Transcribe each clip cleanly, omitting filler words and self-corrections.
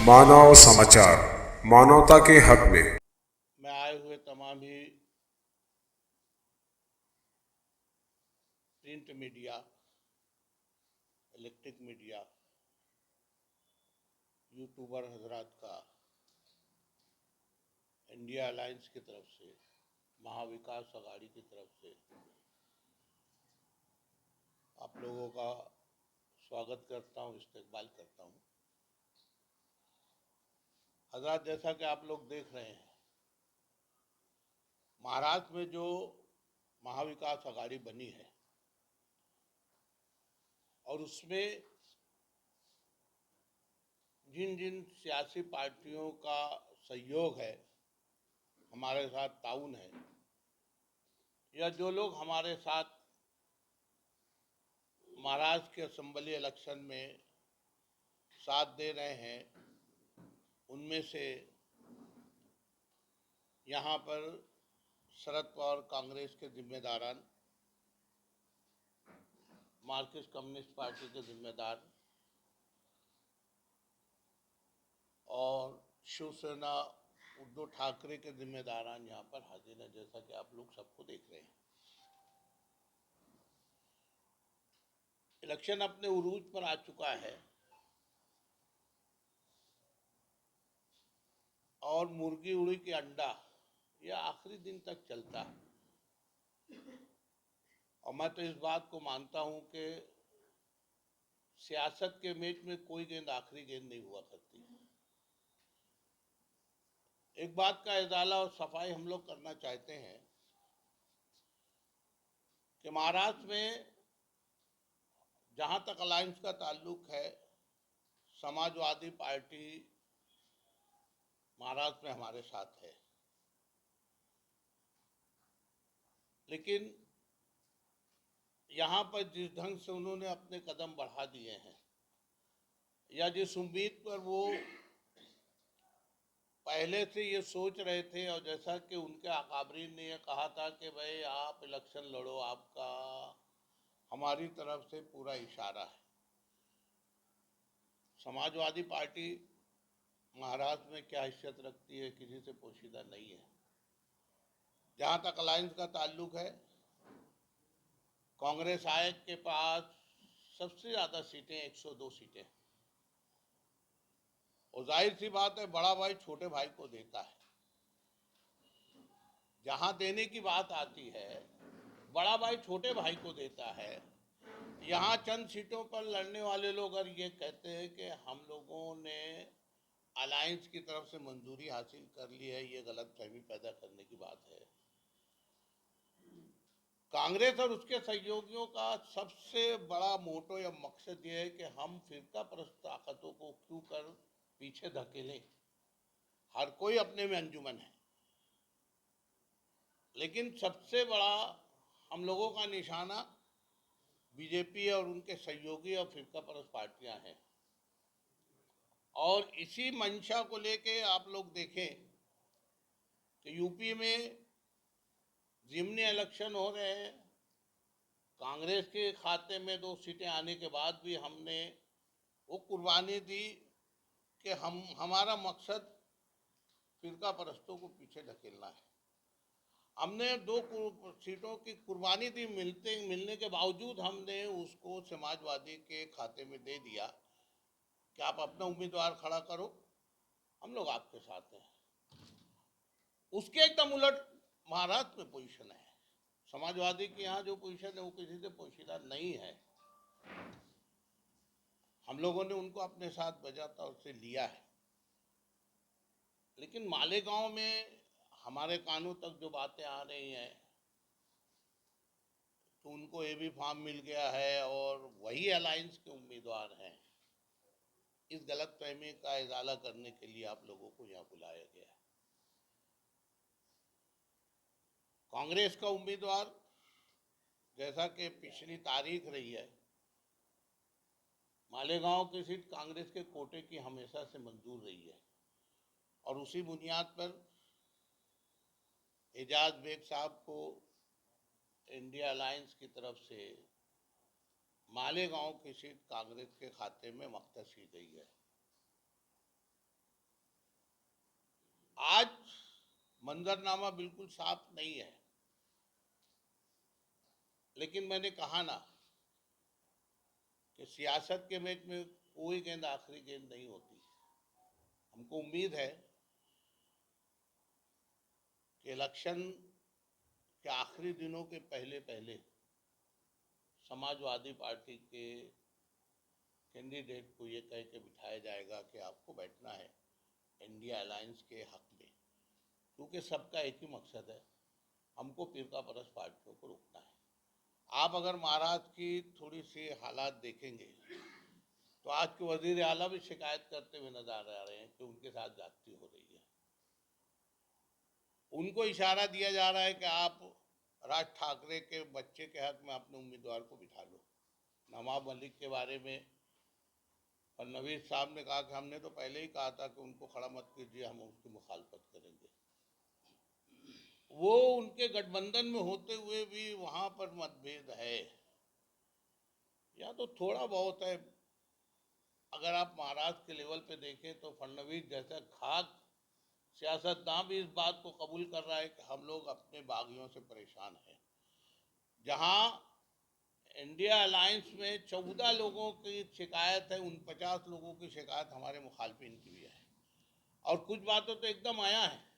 मानव समाचार, मानवता के हक में। मैं आए हुए तमाम ही print media, electric media, YouTuber हजरात का इंडिया अलायंस की तरफ से, महाविकास अघाड़ी की तरफ से आप लोगों का स्वागत करता हूं, इस्तकबाल करता हूं। हजरात, जैसा कि आप लोग देख रहे हैं, महाराष्ट्र में जो महाविकास अघाड़ी बनी है और उसमें जिन जिन सियासी पार्टियों का सहयोग है, हमारे साथ ताउन है, या जो लोग हमारे साथ महाराष्ट्र के असेंबली इलेक्शन में साथ दे रहे हैं, उनमें से यहाँ पर शरद पवार कांग्रेस के जिम्मेदारान, मार्क्सिस्ट कम्युनिस्ट पार्टी के जिम्मेदार और शिवसेना उद्धव ठाकरे के जिम्मेदारान यहाँ पर हाजिर हैं, जैसा कि आप लोग सबको देख रहे हैं। इलेक्शन अपने उरूज पर आ चुका है और मुर्गी उड़ी के अंडा यह आखिरी दिन तक चलता है। और मैं तो इस बात को मानता हूं कि सियासत के मैच में कोई गेंद आखिरी गेंद नहीं हुआ करती। एक बात का इजाला और सफाई हम लोग करना चाहते हैं कि महाराष्ट्र में जहां तक अलायंस का ताल्लुक है, समाजवादी पार्टी महाराष्ट्र में हमारे साथ है, लेकिन यहाँ पर जिस ढंग से उन्होंने अपने कदम बढ़ा दिए हैं, या जिस उम्मीद पर वो पहले से ये सोच रहे थे, और जैसा कि उनके अकाबरीन ने ये कहा था कि भाई आप इलेक्शन लड़ो, आपका हमारी तरफ से पूरा इशारा है। समाजवादी पार्टी महाराष्ट्र में क्या हैसियत रखती है, किसी से पोशीदा नहीं है। जहाँ तक अलायंस का ताल्लुक है, कांग्रेस आयोग के पास सबसे ज़्यादा सीटें 102 सीटें, और जाहिर सी बात है, बड़ा भाई छोटे भाई को देता है। जहां देने की बात आती है, बड़ा भाई छोटे भाई को देता है। यहाँ चंद सीटों पर लड़ने वाले लोग अगर ये कहते हैं कि हम लोगों ने अलायंस की तरफ से मंजूरी हासिल कर ली है, ये गलत फहमी पैदा करने की बात है। कांग्रेस और उसके सहयोगियों का सबसे बड़ा मोटो या मकसद ये है कि हम फिरका परस्त ताकतों को क्यों कर पीछे धकेलें। हर कोई अपने में अंजुमन है, लेकिन सबसे बड़ा हम लोगों का निशाना बीजेपी और उनके सहयोगी और फिरका परस्त पार्टियां हैं। और इसी मंशा को लेके आप लोग देखें कि यूपी में जिमनी इलेक्शन हो रहे हैं, कांग्रेस के खाते में 2 सीटें आने के बाद भी हमने वो कुर्बानी दी कि हमारा मकसद फिरका परस्तों को पीछे धकेलना है। हमने 2 सीटों की कुर्बानी दी, मिलने के बावजूद हमने उसको समाजवादी के खाते में दे दिया कि आप अपना उम्मीदवार खड़ा करो, हम लोग आपके साथ हैं। उसके एकदम उलट महाराष्ट्र में पोजीशन है। समाजवादी के यहाँ जो पोजीशन है वो किसी से पोशीदा नहीं है। हम लोगों ने उनको अपने साथ बजाता उससे लिया है, लेकिन मालेगांव में हमारे कानों तक जो बातें आ रही हैं, तो उनको ये भी फार्म मिल गया है और वही अलायंस के उम्मीदवार हैं। इस गलत फहमी का इजाला करने के लिए आप लोगों को यहाँ बुलाया गया है। कांग्रेस का उम्मीदवार, जैसा कि पिछली तारीख रही है, मालेगांव की सीट कांग्रेस के कोटे की हमेशा से मंजूर रही है, और उसी बुनियाद पर एजाज बेग साहब को इंडिया अलायंस की तरफ से मालेगांव की सीट कांग्रेस के खाते में मख्तस की गई है। आज मंजरनामा बिल्कुल साफ नहीं है, लेकिन मैंने कहा ना कि सियासत के मैच में कोई गेंद आखिरी गेंद नहीं होती। हमको उम्मीद है कि इलेक्शन के आखिरी दिनों के पहले पहले समाजवादी पार्टी के कैंडिडेट को ये कह के बिठाया जाएगा कि आपको बैठना है इंडिया अलायंस के हक में, क्योंकि सबका एक ही मकसद है, हमको फिरका परस्त पार्टियों को रोकना है। आप अगर महाराष्ट्र की थोड़ी सी हालात देखेंगे तो आज के वजीर आला भी शिकायत करते हुए नजर आ रहे हैं कि उनके साथ जाती हो रही है। उनको इशारा दिया जा रहा है कि आप राज ठाकरे के बच्चे के हक में अपने उम्मीदवार को बिठा लो। नवाब मलिक के बारे में फडणवीस साहब ने कहा कि हमने तो पहले ही कहा था कि उनको खड़ा मत कीजिए, हम उसकी मुखालफत करेंगे। वो उनके गठबंधन में होते हुए भी वहां पर मतभेद है, या तो थोड़ा बहुत है। अगर आप महाराष्ट्र के लेवल पे देखें तो फडणवीस जैसा खाक सियासतदान भी इस बात को कबूल कर रहा है कि हम लोग अपने बागियों से परेशान हैं। जहां इंडिया अलायंस में 14 लोगों की शिकायत है, 49 लोगों की शिकायत हमारे मुखालफिन की भी है, और कुछ बातों तो एकदम आया है।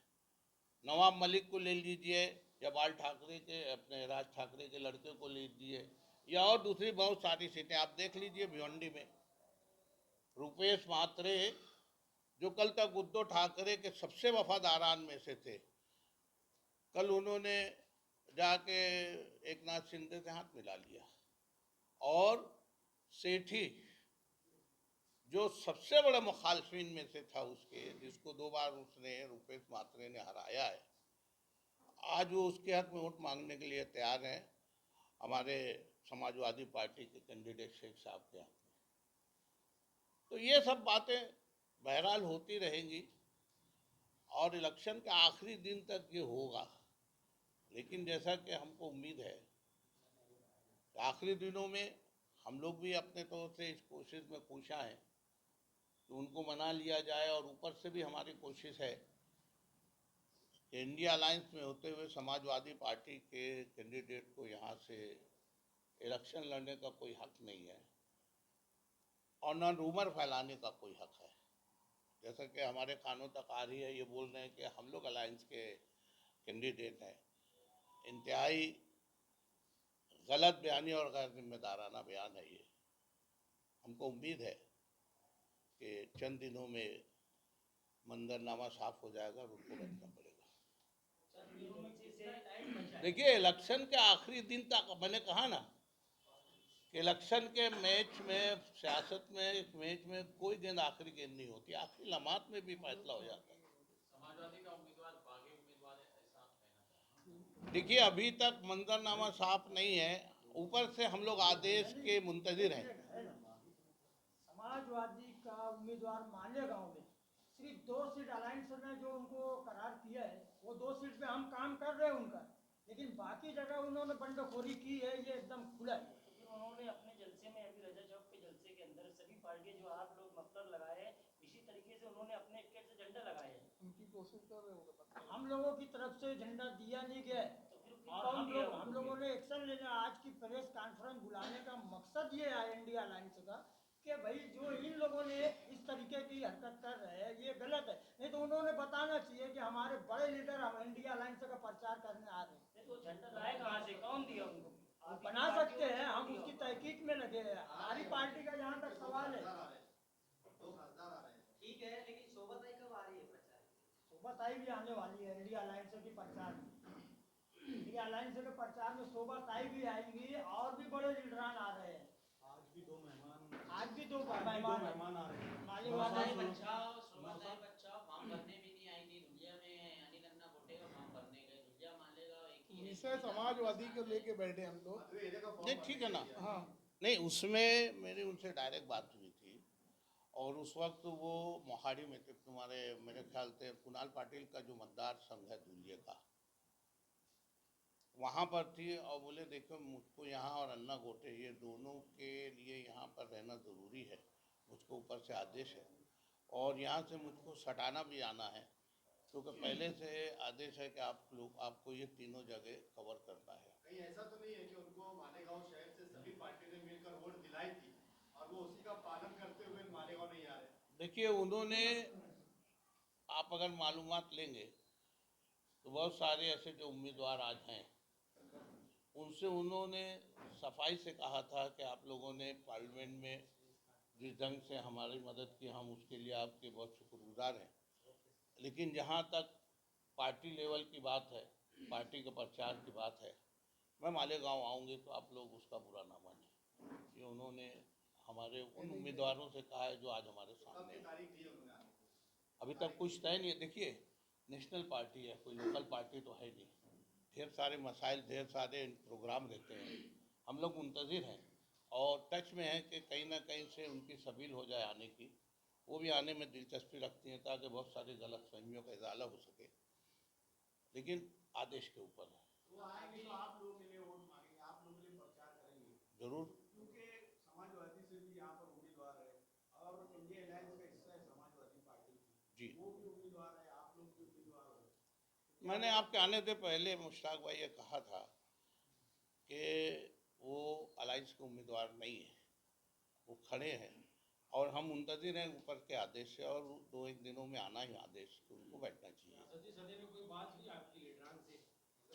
नवाब मलिक को ले लीजिए, या बाल ठाकरे के अपने राज ठाकरे के लड़के को ले लीजिए, या और दूसरी बहुत सारी सीटें आप देख लीजिए। भिवंडी में रुपेश म्हात्रे, जो कल तक उद्धव ठाकरे के सबसे वफादारान में से थे, कल उन्होंने जाके एकनाथ शिंदे से हाथ मिला लिया। और सेठी, जो सबसे बड़ा मुखालफिन में से था उसके, जिसको 2 बार उसने रुपेश म्हात्रे ने हराया है, आज वो उसके हक में वोट मांगने के लिए तैयार हैं हमारे समाजवादी पार्टी के कैंडिडेट शेख साहब के हक में। तो ये सब बातें बहरहाल होती रहेंगी और इलेक्शन के आखिरी दिन तक ये होगा। लेकिन जैसा कि हमको उम्मीद है कि आखिरी दिनों में हम लोग भी अपने तौर से इस कोशिश में कोशा है कि उनको मना लिया जाए, और ऊपर से भी हमारी कोशिश है कि इंडिया अलायंस में होते हुए समाजवादी पार्टी के कैंडिडेट को यहाँ से इलेक्शन लड़ने का कोई हक नहीं है और न रूमर फैलाने का कोई हक है। जैसा कि हमारे कानों तक आ रही है, ये बोल रहे हैं कि हम लोग अलायंस के कैंडिडेट हैं। इंतहाई गलत बयानी और गैर जिम्मेदाराना बयान है ये। हमको उम्मीद है कि चंद दिनों में मंजरनामा साफ हो जाएगा और उनको बैठना पड़ेगा। देखिए, इलेक्शन के आखिरी दिन तक, मैंने कहा ना कि इलेक्शन के मैच में, सियासत में, इस मैच में कोई गेंद आखिरी गेंद नहीं होती, आखिरी लम्हात में भी फैसला हो जाता है। समाजवादी का उम्मीदवार बागी उम्मीदवार है, ऐसा आप कहना चाहेंगे? देखिए, अभी तक मंजरनामा साफ नहीं है, ऊपर से हम लोग आदेश के मुंतजिर हैं। समाजवादी का उम्मीदवार माले गांव में सिर्फ 2 सीट अलायंस ने जो उनको करार किया है, वो 2 सीट पे हम काम कर रहे हैं उनका, लेकिन बाकी जगह उन्होंने बंडखोरी की है, ये एकदम खुला है। फिर उन्होंने अपने जलसे में, अभी रजा चौक के जलसे के अंदर सभी पार्टियां जो आप लोग मफलर लगाए हैं, इसी तरीके से उन्होंने अपने स्टेट से झंडा लगाए हैं। उनकी कोशिश कर रहे होंगे। हम लोगों की तरफ से झंडा दिया नहीं गया है, तो फिर और कौन दिया हम लोगों ने एक्शन लेना। आज की प्रेस कॉन्फ्रेंस बुलाने का मकसद ये है इंडिया अलायंस का कि भाई जो इन लोगों ने इस तरीके की हरकत कर रहे हैं ये गलत है। नहीं तो उन्होंने बताना चाहिए कि हमारे बड़े लीडर हम इंडिया अलायंस का प्रचार करने आ रहे हैं। तो झंडा लाए कहाँ से, कौन दिया उनको? आप बना सकते हैं, हम उसकी तहकीक में लगे हैं। हमारी पार्टी का जहाँ तक सवाल है, ठीक है, लेकिन शोभाताई कब आ रही है प्रचार? शोभाताई भी आने वाली है इंडिया अलायंस के प्रचार में। इंडिया अलायंस के प्रचार में शोभाताई भी आएंगी और भी बड़े लीडरान आ रहे हैं। आज भी दो मेहमान आ रहे हैं। शोभाताई बचाओ फॉर्म भरने भी नहीं आई थी दुनिया में। अनिल अन्ना गोटे का फॉर्म भरने गए, दुनिया मालेगा एक ही विषय समाजवादी को लेके बैठे हम लोग। नहीं, ठीक है ना। हाँ, नहीं, उसमें मेरी उनसे डायरेक्ट बात हुई थी, और उस वक्त वो मोहाड़ी में थे। तुम्हारे मेरे ख्याल से कुणाल पाटिल का जो मतदार संघ है धुलिये का, वहाँ पर थी, और बोले देखो मुझको यहाँ और अन्ना गोटे ये दोनों के लिए यहाँ पर रहना ज़रूरी है, मुझको ऊपर से आदेश है, और यहाँ से मुझको सटाना भी आना है, क्योंकि पहले से आदेश है कि आपको ये तीनों जगह कवर करना है। कहीं ऐसा तो नहीं है कि उनको मालेगांव शहर से सभी पार्टी ने मिलकर वोट दिलाई थी और वो उसी का पालन करते हुए मालेगांव नहीं आ रहे? देखिए, उन्होंने, आप अगर मालूमात लेंगे तो बहुत सारे ऐसे जो उम्मीदवार आज हैं उनसे उन्होंने सफाई से कहा था कि आप लोगों ने पार्लियामेंट में जिस ढंग से हमारी मदद की, हम उसके लिए आपके बहुत शुक्रगुजार हैं। लेकिन जहाँ तक पार्टी लेवल की बात है, पार्टी के प्रचार की बात है, मैं मालेगांव आऊँगी तो आप लोग उसका बुरा ना माने। ये उन्होंने हमारे उन उम्मीदवारों से कहा है जो आज हमारे सामने है। तारीख दी है उन्होंने आपको? अभी तक कुछ तय नहीं है। देखिए, नेशनल पार्टी है, कोई लोकल पार्टी तो है नहीं। ढेर सारे मसाइल, ढेर सारे प्रोग्राम रहते हैं। हम लोग मुंतज़िर हैं और टच में हैं कि कहीं ना कहीं से उनकी सबील हो जाए आने की। वो भी आने में दिलचस्पी रखती हैं ताकि बहुत सारी गलतफहमियों का इजाला हो सके, लेकिन आदेश के ऊपर है। वो आएंगे तो आप लोगों के लिए वोट मांगेंगे, आप लोगों के लिए प्रचार करेंगे, जरूर। क्योंकि समाजवादी से भी यहाँ पर उम्मीदवार है और इंडिया अलायंस का हिस्सा है समाजवादी पार्टी जी, वो भी उम्मीदवार है, आप लोग भी उम्मीदवार हो। मैंने आपके आने से पहले मुश्ताक भाई ये कहा था कि वो अलायंस के उम्मीदवार नहीं है, वो खड़े हैं और हम मुंतज़िर हैं ऊपर के आदेश से, और 2-1 दिनों में आना ही आदेश, तो उनको बैठना चाहिए। कोई बात हुई आपकी लीडरान से?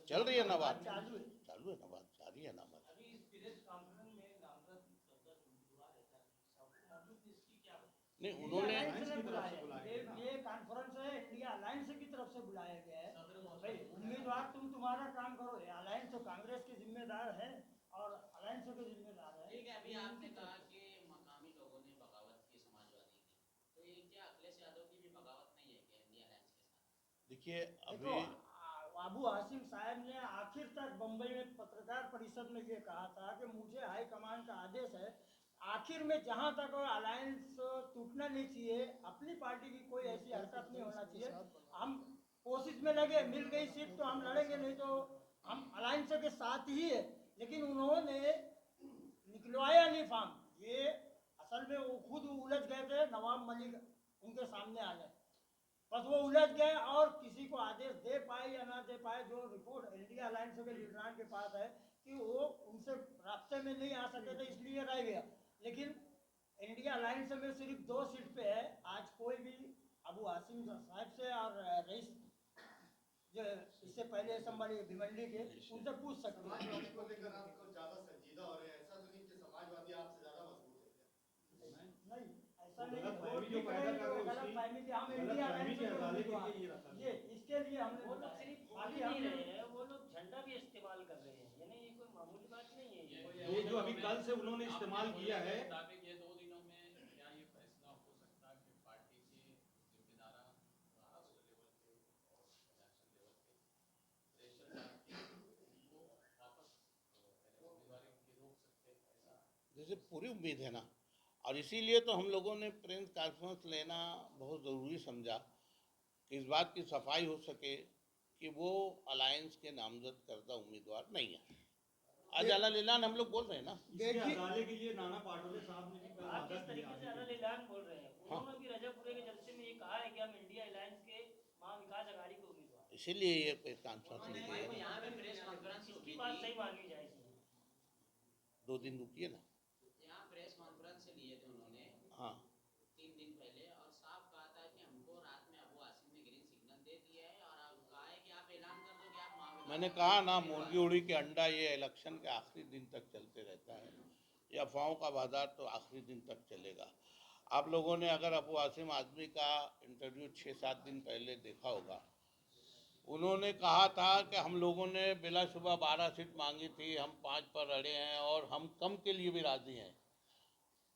चल रही है ना बात? चालू है। चालू है ना बात, जारी है ना बात। अभी इस प्रेस कॉन्फ्रेंस में नामजद सबका हुआ रहता है, सबको मौजूद इसकी क्या? नहीं, उन्होंने अलायंस ने बुलाया है। ये कॉन्फ्रेंस है इंडिया अलायंस की तरफ से बुलाया गया है। भाई उम्मीदवार तुम तुम्हारा काम करो, अलायंस तो कांग्रेस के जिम्मेदार है और अलायंस के जिम्मेदार है। ठीक है, अभी आपने कहा कि मकामी लोगों ने बगावत की समाजवादी की, तो ये क्या अखिलेश यादव की भी बगावत नहीं है कि इंडिया अलायंस के साथ? देखिए, देखो, अभी अबू हाशिम साहब ने आखिर तक बम्बई में पत्रकार परिषद में ये कहा था कि मुझे हाईकमान का आदेश है, आखिर में जहां तक अलायंस टूटना नहीं चाहिए, अपनी पार्टी की कोई ऐसी हरकत नहीं होना चाहिए। हम कोशिश में लगे, मिल गई सीट तो हम लड़ेंगे, नहीं तो हम अलायंस के साथ ही है। लेकिन उन्होंने निकलवाया नहीं फॉर्म। ये असल में वो खुद उलझ गए थे, नवाब मलिक उनके सामने आ गए, बस वो उलझ गए और किसी को आदेश दे पाए या ना दे पाए। जो रिपोर्ट इंडिया अलायंस के लीडरान के पास है कि वो उनसे रास्ते में नहीं आ सके थे, इसलिए रह गया। लेकिन इंडिया अलायंस में सिर्फ 2 सीट पे है। आज कोई भी अबू हाशिम साहब से और रईस जो इससे पहले संभाली भिवंडी के, उनसे पूछ सकते हैं। समाजवादी को लेकर आप कुछ ज्यादा संजीदा हो रहे हैं, ऐसा तो नहीं कि समाजवादी आपसे ज्यादा मजबूत है क्या? नहीं, ऐसा नहीं। गलतफहमी कि हम इंडिया अलायंस के उम्मीदवार, ये इसके लिए हमने वो लोग सिर्फ बोल खाली ही नहीं हमने रहे हैं, वो लोग झंडा भी इस्तेमाल कर रहे हैं, यानी ये कोई मामूली बात नहीं है ये। ये जो अभी कल से उन्होंने इस्तेमाल किया है, मुताबिक ये 2 दिनों में क्या ये फैसला हो सकता है कि पार्टी के जिम्मेदार राष्ट्र लेवल के और नेशनल लेवल के प्रेशर डाल के वो वापस उम्मीदवारी उनकी रोक सकते हैं, ऐसा जैसे पूरी उम्मीद है ना, और इसीलिए तो हम लोगों ने प्रेस कॉन्फ्रेंस लेना बहुत ज़रूरी समझा कि इस बात की सफाई हो सके कि वो अलायंस के नामजद करदा उम्मीदवार नहीं है। आज अलग ऐलान हम लोग बोल रहे हैं ना। इसके हवाले के लिए नाना पाटोले साहब ने भी कल आप वादा जिस किया तरीके से है। अलग ऐलान बोल रहे हैं, उन्होंने भी रजापुरे के जलसे में ये कहा है कि हम इंडिया अलायंस के महाविकास अघाड़ी के उम्मीदवार हैं। इसीलिए ये प्रेस कॉन्फ्रेंस ली गई है उन्होंने ना। यहाँ पे प्रेस कॉन्फ्रेंस इसकी की बात थी, सही मानी जाएगी। 2 दिन रुकिए ना। यहाँ प्रेस कॉन्फ्रेंस लिए थे उन्होंने हाँ, 3 दिन पहले, और साफ कहा था कि हमको रात में अबू हाशिम ने ग्रीन सिग्नल दे दिया है और अब कहा है कि आप ऐलान कर दो कि आप महाविकास मैंने कहा ना, मुर्गी उड़ी के अंडा ये इलेक्शन के आखिरी दिन तक चलते रहता है। ये अफवाहों का बाजार तो आखिरी दिन तक चलेगा। आप लोगों ने अगर अबू हाशिम आदमी का इंटरव्यू 6-7 दिन पहले देखा होगा, उन्होंने कहा था कि हम लोगों ने बिलाशुबा 12 सीट मांगी थी, हम 5 पर अड़े हैं और हम कम के लिए भी राजी हैं,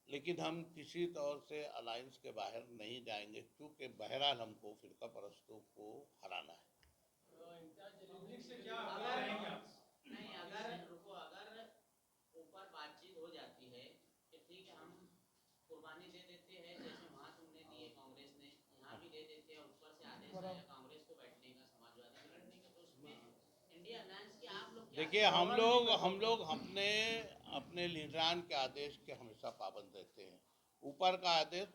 लेकिन हम किसी तौर से अलायंस के बाहर नहीं जाएंगे, क्योंकि बहरहाल हमको फिरका परस्तों को हराना है। नहीं, अगर रुको, अगर ऊपर बातचीत हो जाती है कि ठीक है हम कुर्बानी दे देते हैं, जैसे वहाँ तुमने दिए कांग्रेस ने, यहाँ भी दे देते हैं, ऊपर से आदेश आया कांग्रेस को बैठने का, समाजवादी को लड़ने का, तो उसमें इंडिया अलायंस के आप लोग क्या? देखिए, हम लोग अपने लीडरान के आदेश के हमेशा पाबंद रहते हैं। ऊपर का आदेश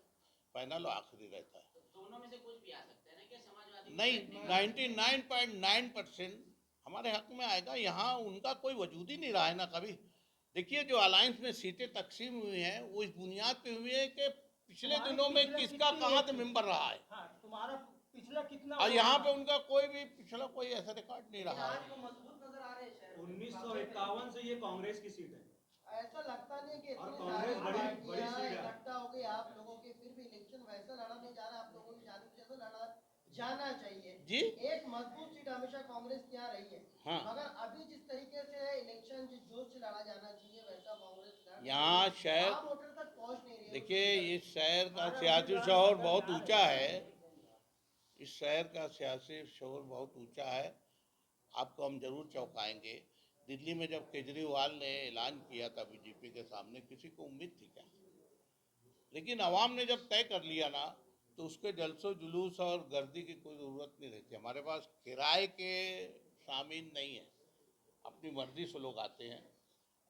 फाइनल और आखिरी रहता है। दोनों में से कुछ भी आ सकता है ना, क्या समाजवादी नहीं, 99.9% हमारे हक में आएगा। यहाँ उनका कोई वजूद ही नहीं रहा है ना कभी। देखिए, जो अलायंस में सीटें तकसीम हुई हैं वो इस बुनियाद पे हुई है कि पिछले तुम्हारी दिनों में पिछले किसका कितनी कहाँ है? से मेंबर रहा है, हाँ, तुम्हारा पिछला कितना और हुआ यहाँ था? पे उनका कोई भी पिछला कोई ऐसा रिकॉर्ड नहीं रहा आज है। वो मजबूत नजर आ रहे हैं शहर में। 1951 से ये कांग्रेस की सीट है ऐसा लगता नहीं कि और इतनी कांग्रेस सारी बड़ी पार्टियां सीट है। इकट्ठा हो गई आप लोगों के, फिर भी इलेक्शन वैसा लड़ा नहीं जा रहा। आप लोगों की जाने जैसा लड़ा जाना चाहिए जी। एक मजबूत सीट हमेशा कांग्रेस की यहाँ रही है। हाँ। मगर अभी जिस तरीके से इलेक्शन जिस जोश से लड़ा जाना चाहिए वैसा कांग्रेस लड़ नहीं यहाँ रही। शहर, आम वोटर तक पहुंच नहीं रही है। देखिए इस शहर का सियासी शोर बहुत ऊंचा है। इस शहर का सियासी शोर बहुत ऊंचा है। आपको हम जरूर चौंकाएंगे। दिल्ली में जब केजरीवाल ने ऐलान किया था बीजेपी के सामने, किसी को उम्मीद थी क्या? लेकिन आवाम ने जब तय कर लिया ना, तो उसके जलसों जुलूस और गर्दी की कोई ज़रूरत नहीं रहती। हमारे पास किराए के सामीन नहीं है, अपनी मर्जी से लोग आते हैं।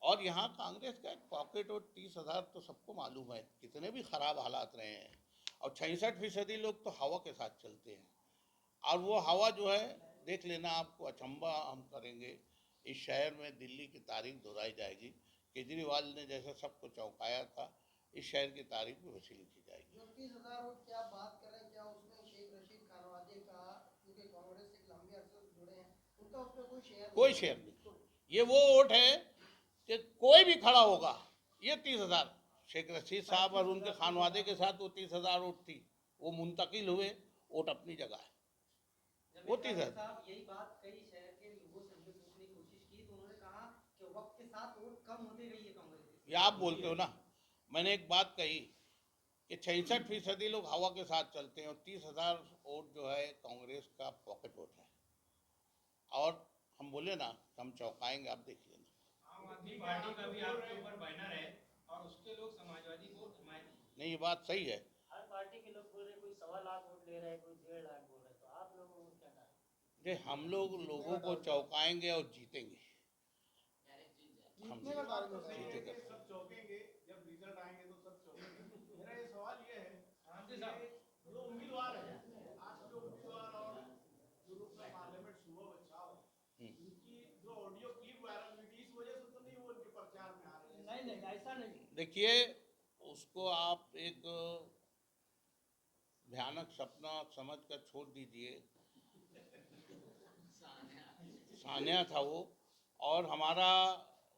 और यहाँ कांग्रेस का एक पॉकेट और 30,000 तो सबको मालूम है कितने भी खराब हालात रहे हैं। और 66% लोग तो हवा के साथ चलते हैं। और वो हवा जो है, देख लेना, आपको अचंभा हम करेंगे। इस शहर में दिल्ली की तारीख दोहराई जाएगी। केजरीवाल ने जैसे सबको चौंकाया था, इस शहर की तारीख भी वैसी लिखी जाएगी। जो 30,000 वोट की आप बात कर रहे हैं, क्या उसमें शेख रशीद खानवादी का, क्योंकि कांग्रेस से लंबे अरसे से जुड़े हैं, उनका उसमें कोई शेयर कोई शेयर नहीं। ये वो वोट है कि कोई भी खड़ा होगा। ये 30,000 शेख रशीद साहब और उनके खानवादे के साथ वो 30,000 वोट थी, वो मुंतकिल हुए, वोट अपनी जगह है। वो 30,000 साहब यही बात कई शहर के लोगों से हमने पूछने की कोशिश की, तो उन्होंने कहा कि वक्त के साथ वोट कम होते गई है कांग्रेस की। ये आप बोलते हो ना, मैंने एक बात कही कि 66% लोग हवा के साथ चलते हैं और 30,000 वोट जो है कांग्रेस का पॉकेट वोट है। और हम बोले ना, हम चौंकाएंगे, आप देख लेना। आम आदमी पार्टी का भी आपके ऊपर बैनर है और उसके लोग समाजवादी को हिमायत की। नहीं, ये बात सही है। हर पार्टी के लोग बोल रहे हैं, कोई 1.25 लाख वोट ले रहा है, कोई 1.5 लाख बोल रहा है, तो आप लोगों को क्या कहा? हम लोगों को चौंकाएंगे और जीतेंगे। जीतने का दावा तो सही है ठीक है। कि सब चौंकेंगे, जब रिजल्ट आएंगे तो सब चौंकेंगे। मेरा ये सवाल ये है कि जो उम्मीदवार है, आज जो उम्मीदवार और जो लोग का पार्लियामेंट सुबह बचाओ, उनकी जो ऑडियो क्लिप वायरल हुई थी, इस वजह से तो नहीं वो उनके प्रचार में आ रहे हैं। नहीं नहीं, ऐसा नहीं। देखिए, उसको आप एक भयानक सपना समझ कर छोड़ दीजिए। सान्या था वो, और हमारा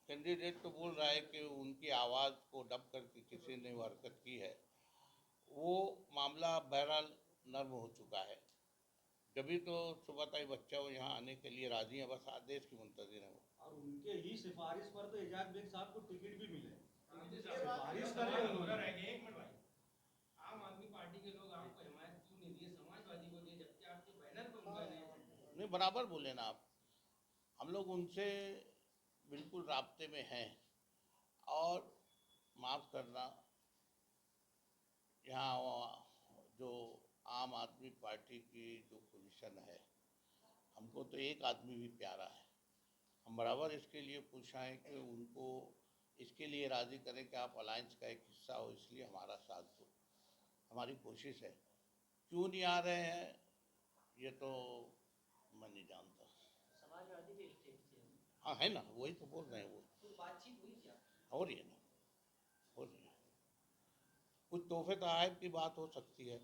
कैंडिडेट तो बोल रहा है कि उनकी आवाज़ को दब करके किसी ने वो हरकत की है। वो मामला बहरहाल नर्म हो चुका है। जभी तो सुबह तक बच्चा वो यहाँ आने के लिए राजी है, बस आदेश की मुंतजिर है वो। और उनके ही सिफारिश पर तो एजाज बेग साहब को टिकट भी मिले। सिफारिश कर रहे उन्होंने। एक मिनट भाई, आम आदमी पार्टी के लोग आपको हिमायत क्यों नहीं दिए, समाजवादी को दिए, जबकि आपके बैनर पर उनका नहीं, बराबर बोले ना आप। हम लोग उनसे बिल्कुल राब्ते में हैं। और माफ़ करना, यहाँ जो आम आदमी पार्टी की जो पोजीशन है, हमको तो एक आदमी भी प्यारा है। हम बराबर इसके लिए पूछा है कि उनको इसके लिए राज़ी करें कि आप अलायंस का एक हिस्सा हो, इसलिए हमारा साथ दो। हमारी कोशिश है। क्यों नहीं आ रहे हैं ये तो मैं नहीं जानता। समाजवादी के स्टेट से हाँ, है ना, वही तो बोल रहे हैं। वो तो बातचीत हुई क्या? हो रही है ना, हो रही है। कुछ तोहफे तोहफ़ की बात हो सकती है।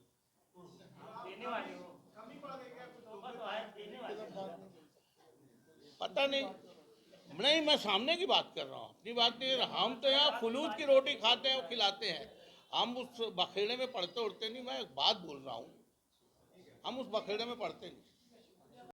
देने वाले हो, कमी पड़ गई क्या कुछ? तोहफा तो है, देने वाले हो। पता नहीं, नहीं, मैं सामने की बात कर रहा हूँ, अपनी बात नहीं। हम तो यहाँ खुलूद की रोटी खाते हैं और खिलाते हैं। हम उस बखेड़े में पढ़ते उड़ते नहीं। मैं एक बात बोल रहा हूँ, हम उस बखेड़े में पढ़ते नहीं।